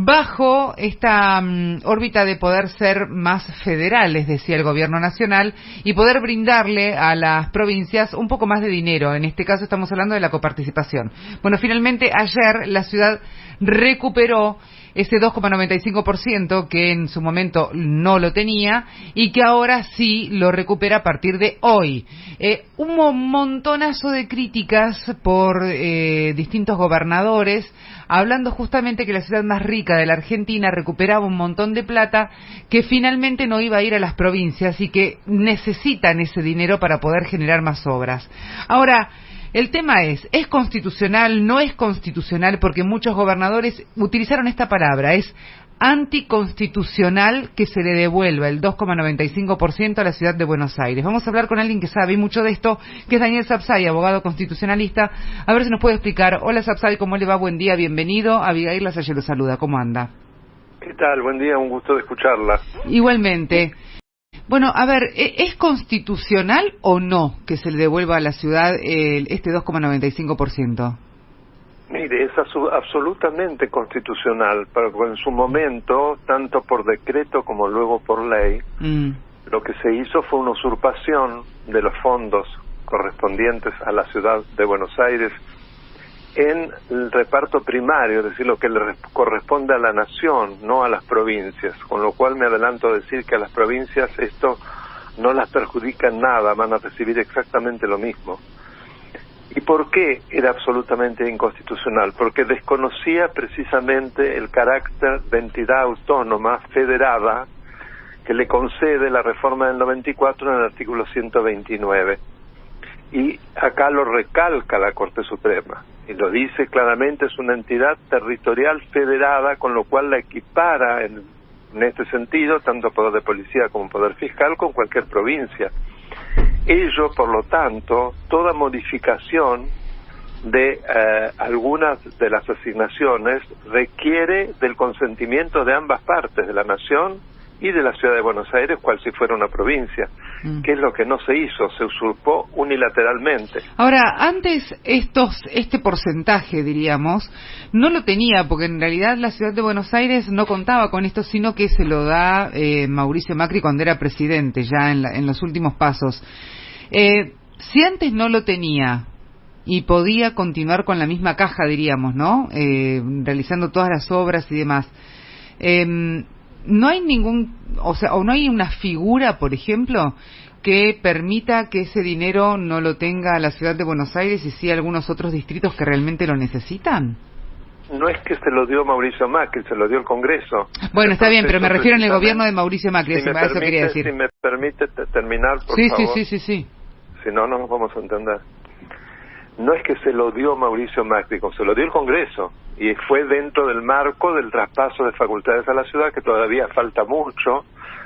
bajo esta órbita de poder ser más federales, decía el gobierno nacional, y poder brindarle a las provincias un poco más de dinero. En este caso estamos hablando de la coparticipación. Bueno, finalmente ayer la ciudad recuperó ese 2,95% que en su momento no lo tenía y que ahora sí lo recupera a partir de hoy. Un montonazo de críticas por distintos gobernadores, hablando justamente que la ciudad más rica de la Argentina recuperaba un montón de plata que finalmente no iba a ir a las provincias y que necesitan ese dinero para poder generar más obras. Ahora, el tema ¿es constitucional, no es constitucional? Porque muchos gobernadores utilizaron esta palabra, es anticonstitucional que se le devuelva el 2,95% a la ciudad de Buenos Aires. Vamos a hablar con alguien que sabe mucho de esto, que es Daniel Sapsay, abogado constitucionalista. A ver si nos puede explicar. Hola Sapsay, ¿cómo le va? Buen día, bienvenido. Abigail Lasalle lo saluda, ¿cómo anda? ¿Qué tal? Buen día, un gusto de escucharla. Igualmente. Bueno, a ver, ¿es constitucional o no que se le devuelva a la ciudad este 2,95%? Mire, es absolutamente constitucional, pero en su momento, tanto por decreto como luego por ley, lo que se hizo fue una usurpación de los fondos correspondientes a la ciudad de Buenos Aires en el reparto primario, es decir, lo que le corresponde a la nación, no a las provincias, con lo cual me adelanto a decir que a las provincias esto no las perjudica en nada, van a recibir exactamente lo mismo. ¿Y por qué era absolutamente inconstitucional? Porque desconocía precisamente el carácter de entidad autónoma federada que le concede la reforma del 94 en el artículo 129. Y acá lo recalca la Corte Suprema, y lo dice claramente, es una entidad territorial federada, con lo cual la equipara en este sentido, tanto poder de policía como poder fiscal, con cualquier provincia. Ello, por lo tanto, toda modificación de algunas de las asignaciones requiere del consentimiento de ambas partes, de la nación y de la ciudad de Buenos Aires, cual si fuera una provincia, que es lo que no se hizo, se usurpó unilateralmente. Ahora, antes este porcentaje, diríamos, no lo tenía, porque en realidad la ciudad de Buenos Aires no contaba con esto, sino que se lo da Mauricio Macri cuando era presidente, ya en los últimos pasos. Si antes no lo tenía y podía continuar con la misma caja, diríamos, ¿no? Realizando todas las obras y demás. No hay no hay una figura, por ejemplo, que permita que ese dinero no lo tenga la ciudad de Buenos Aires y sí algunos otros distritos que realmente lo necesitan. No es que se lo dio Mauricio Macri, se lo dio el Congreso. Bueno, está bien, pero me refiero en el gobierno de Mauricio Macri, eso quería decir. Si me permite terminar, por favor. Sí. Si no, no nos vamos a entender. No es que se lo dio Mauricio Macri, se lo dio el Congreso, y fue dentro del marco del traspaso de facultades a la ciudad, que todavía falta mucho,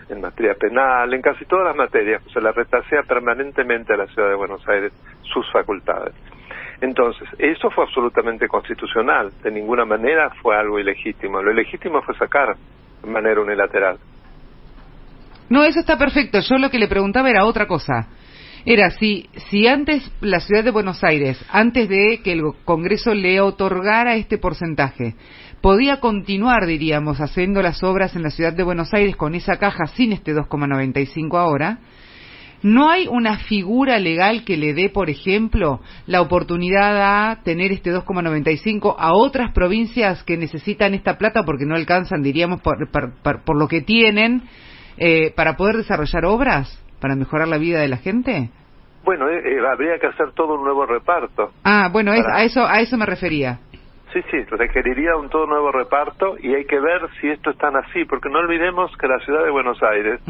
en materia penal, en casi todas las materias, se la retasea permanentemente a la ciudad de Buenos Aires sus facultades. Entonces, eso fue absolutamente constitucional, de ninguna manera fue algo ilegítimo. Lo ilegítimo fue sacar de manera unilateral. No, eso está perfecto, yo lo que le preguntaba era otra cosa. Era si antes la ciudad de Buenos Aires, antes de que el Congreso le otorgara este porcentaje, podía continuar, diríamos, haciendo las obras en la ciudad de Buenos Aires con esa caja sin este 2,95 ahora, ¿no hay una figura legal que le dé, por ejemplo, la oportunidad a tener este 2,95 a otras provincias que necesitan esta plata porque no alcanzan, diríamos, por lo que tienen, para poder desarrollar obras? ¿Para mejorar la vida de la gente? Bueno, habría que hacer todo un nuevo reparto. Bueno, a eso me refería. Sí, requeriría un todo nuevo reparto, y hay que ver si esto es tan así, porque no olvidemos que la ciudad de Buenos Aires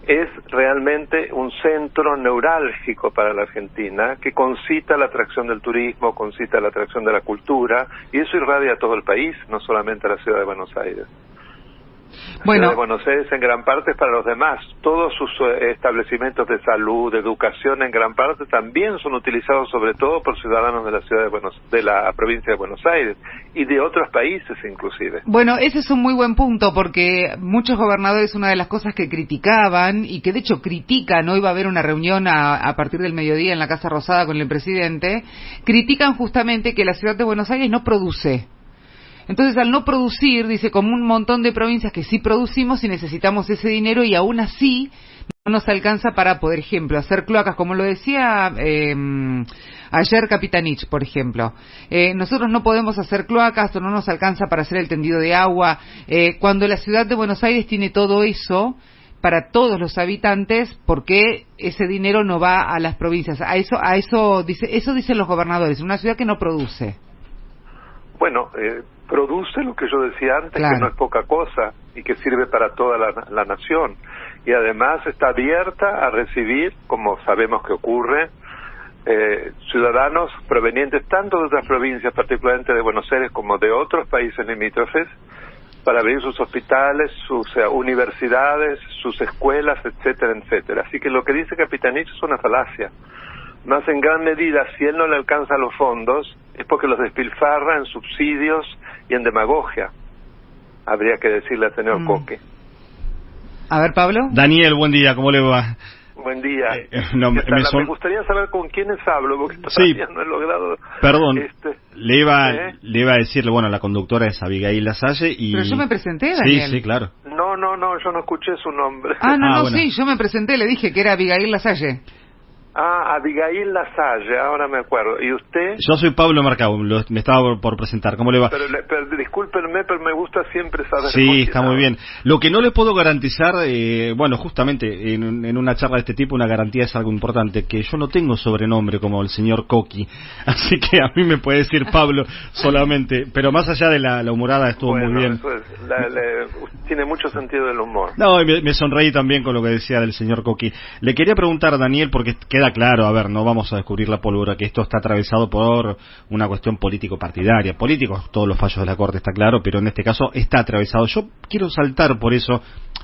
es realmente un centro neurálgico para la Argentina, que concita la atracción del turismo, concita la atracción de la cultura, y eso irradia a todo el país, no solamente a la ciudad de Buenos Aires. La ciudad de Buenos Aires en gran parte es para los demás. Todos sus establecimientos de salud, de educación, en gran parte también son utilizados sobre todo por ciudadanos de la ciudad de la provincia de Buenos Aires y de otros países inclusive. Bueno, ese es un muy buen punto, porque muchos gobernadores, una de las cosas que criticaban y que de hecho critican, hoy va a haber una reunión a partir del mediodía en la Casa Rosada con el presidente, critican justamente que la ciudad de Buenos Aires no produce. Entonces, al no producir, dice, como un montón de provincias que sí producimos y necesitamos ese dinero y aún así no nos alcanza para, por ejemplo, hacer cloacas, como lo decía ayer Capitanich, por ejemplo. Nosotros no podemos hacer cloacas o no nos alcanza para hacer el tendido de agua. Cuando la ciudad de Buenos Aires tiene todo eso para todos los habitantes, ¿por qué ese dinero no va a las provincias? Eso dicen los gobernadores, una ciudad que no produce. Bueno, produce lo que yo decía antes, claro, que no es poca cosa y que sirve para toda la nación. Y además está abierta a recibir, como sabemos que ocurre, ciudadanos provenientes tanto de otras provincias, particularmente de Buenos Aires, como de otros países limítrofes, para abrir sus hospitales, sus universidades, sus escuelas, etcétera, etcétera. Así que lo que dice Capitanich es una falacia. Más en gran medida, si él no le alcanza los fondos, es porque los despilfarra en subsidios y en demagogia. Habría que decirle al señor Coque. A ver, Pablo. Daniel, buen día, ¿cómo le va? Buen día. Me gustaría saber con quiénes hablo, porque todavía no he logrado... Perdón, le iba a decirle, bueno, la conductora es Abigail Lasalle y... Pero yo me presenté, Daniel. Sí, claro. No, yo no escuché su nombre. Bueno. Sí, yo me presenté, le dije que era Abigail Lasalle. Abigail Lasalle, ahora me acuerdo. ¿Y usted? Yo soy Pablo Mercado, me estaba por presentar. ¿Cómo le va? Pero discúlpenme, pero me gusta siempre saber. Sí, está muy bien. Lo que no le puedo garantizar, bueno, justamente en una charla de este tipo, una garantía es algo importante, que yo no tengo sobrenombre como el señor Coqui, así que a mí me puede decir Pablo solamente, pero más allá de la humorada estuvo muy bien. Eso tiene mucho sentido del humor. No, y me sonreí también con lo que decía del señor Coqui. Le quería preguntar, Daniel, porque queda claro, a ver, no vamos a descubrir la pólvora, que esto está atravesado por una cuestión político-partidaria. Políticos, todos los fallos de la Corte, está claro, pero en este caso está atravesado. Yo quiero saltar por eso,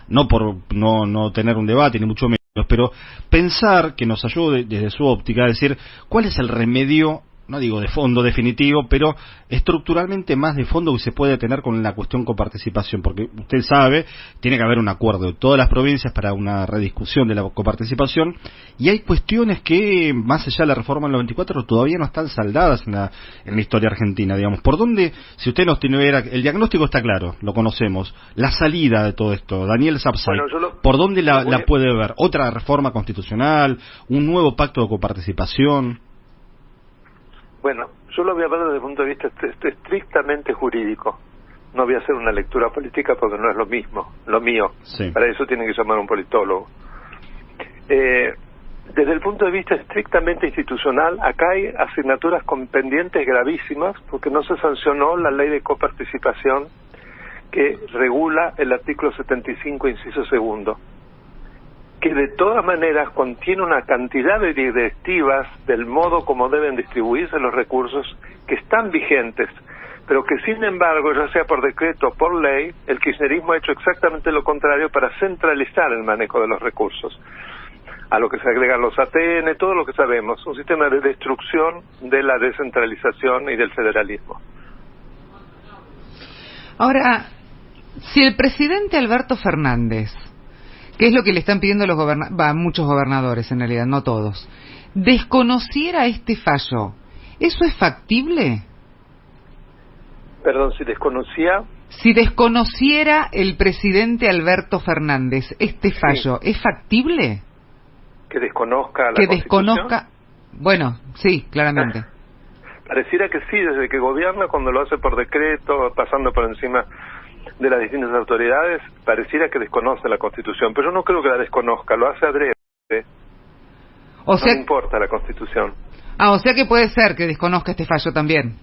no por no tener un debate, ni mucho menos, pero pensar que nos ayude desde su óptica a decir cuál es el remedio, no digo de fondo definitivo, pero estructuralmente más de fondo que se puede tener con la cuestión coparticipación, porque usted sabe, tiene que haber un acuerdo de todas las provincias para una rediscusión de la coparticipación, y hay cuestiones que, más allá de la reforma del 94, todavía no están saldadas en la historia argentina, digamos. ¿Por dónde, si usted nos tiene que ver, el diagnóstico está claro, lo conocemos, la salida de todo esto, Daniel Sapsay, ¿por dónde la puede ver? ¿Otra reforma constitucional? ¿Un nuevo pacto de coparticipación? Bueno, yo lo voy a hablar desde el punto de vista estrictamente jurídico. No voy a hacer una lectura política porque no es lo mismo, lo mío. Sí. Para eso tiene que llamar a un politólogo. Desde el punto de vista estrictamente institucional, acá hay asignaturas con pendientes gravísimas porque no se sancionó la ley de coparticipación que regula el artículo 75, inciso segundo, que de todas maneras contiene una cantidad de directivas del modo como deben distribuirse los recursos que están vigentes, pero que sin embargo, ya sea por decreto o por ley, el kirchnerismo ha hecho exactamente lo contrario para centralizar el manejo de los recursos, a lo que se agregan los ATN, todo lo que sabemos, un sistema de destrucción de la descentralización y del federalismo. Ahora, si el presidente Alberto Fernández, que es lo que le están pidiendo muchos gobernadores en realidad, no todos, desconociera este fallo, ¿eso es factible? Perdón, si desconocía... Si desconociera el presidente Alberto Fernández este fallo, ¿es factible? Que desconozca la Constitución. Que desconozca... Bueno, sí, claramente. Pareciera que sí, desde que gobierna, cuando lo hace por decreto, pasando por encima de las distintas autoridades, pareciera que desconoce la Constitución, pero yo no creo que la desconozca, lo hace adrede. O sea, no le importa la Constitución. O sea que puede ser que desconozca este fallo también,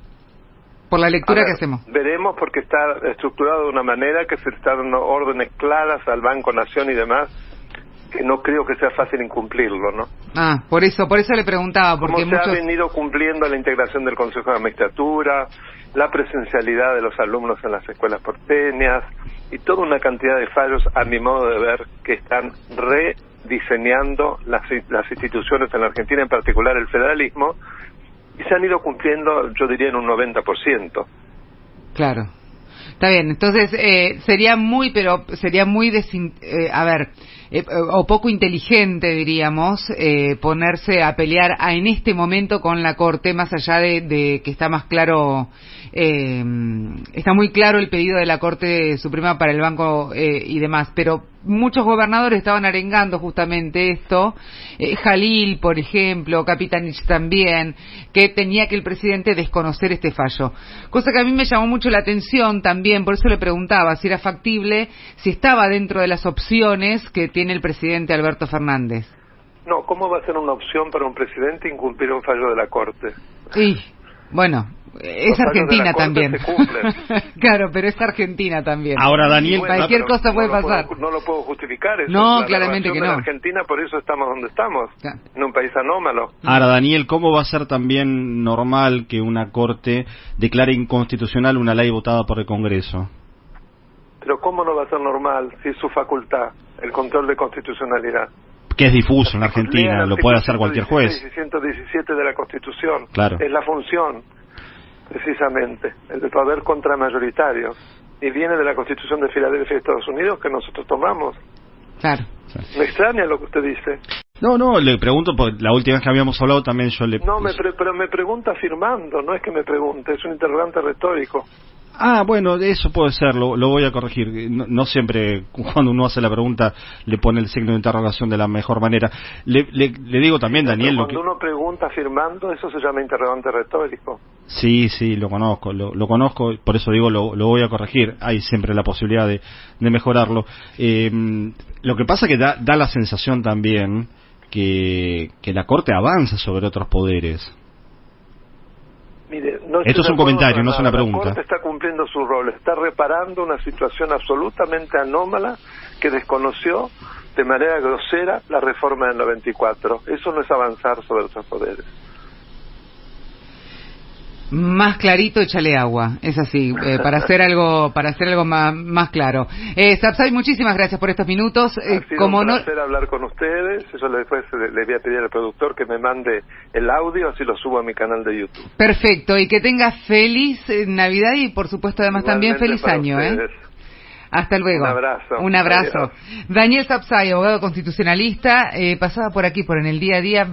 por la lectura que hacemos. Veremos, porque está estructurado de una manera que se están dando órdenes claras al Banco Nación y demás, que no creo que sea fácil incumplirlo, ¿no? Por eso le preguntaba, porque se ha venido cumpliendo la integración del Consejo de la Magistratura, la presencialidad de los alumnos en las escuelas porteñas y toda una cantidad de fallos, a mi modo de ver, que están rediseñando las instituciones en la Argentina, en particular el federalismo, y se han ido cumpliendo, yo diría, en un 90%. Claro. Está bien, entonces sería muy o poco inteligente, diríamos, ponerse a pelear en este momento con la Corte, más allá de que está más claro, está muy claro el pedido de la Corte Suprema para el banco y demás, pero muchos gobernadores estaban arengando justamente esto, Jalil, por ejemplo, Capitanich también, que tenía que el presidente desconocer este fallo, cosa que a mí me llamó mucho la atención también, por eso le preguntaba si era factible, si estaba dentro de las opciones que tiene el presidente Alberto Fernández. No, ¿cómo va a ser una opción para un presidente incumplir un fallo de la Corte? Sí, bueno, es Argentina también. Claro, pero es Argentina también. Ahora, Daniel, cualquier cosa puede pasar. No lo puedo justificar. Eso no, claramente que no. En Argentina, por eso estamos donde estamos, en un país anómalo. Ahora, Daniel, ¿cómo va a ser también normal que una Corte declare inconstitucional una ley votada por el Congreso? Pero ¿cómo no va a ser normal si es su facultad, el control de constitucionalidad? Que es difuso en Argentina, lo puede hacer cualquier juez. 117 de la Constitución, claro. Es la función, precisamente, el de poder contramayoritario. Y viene de la Constitución de Filadelfia de Estados Unidos que nosotros tomamos. Claro. Me extraña lo que usted dice. No, le pregunto, porque la última vez que habíamos hablado también yo le... No, pero me pregunta afirmando, no es que me pregunte, es un interrogante retórico. Ah, bueno, eso puede ser, lo voy a corregir. No siempre cuando uno hace la pregunta le pone el signo de interrogación de la mejor manera. Le digo también, Daniel... Cuando uno pregunta afirmando, eso se llama interrogante retórico. Sí, lo conozco, lo conozco, por eso digo, lo voy a corregir. Hay siempre la posibilidad de mejorarlo. Lo que pasa que da la sensación también que la Corte avanza sobre otros poderes. Mire, esto es un comentario, no es una pregunta. La Corte está cumpliendo su rol, está reparando una situación absolutamente anómala que desconoció de manera grosera la reforma del 94. Eso no es avanzar sobre otros poderes. Más clarito, échale agua, es así, para hacer algo más claro. Sapsay, muchísimas gracias por estos minutos. Ha sido un placer hablar con ustedes. Yo después le voy a pedir al productor que me mande el audio, así lo subo a mi canal de YouTube. Perfecto, y que tenga feliz Navidad y por supuesto además también feliz año. Hasta luego. Un abrazo. Adiós. Daniel Sapsay, abogado constitucionalista, pasaba por aquí por En el Día a Día.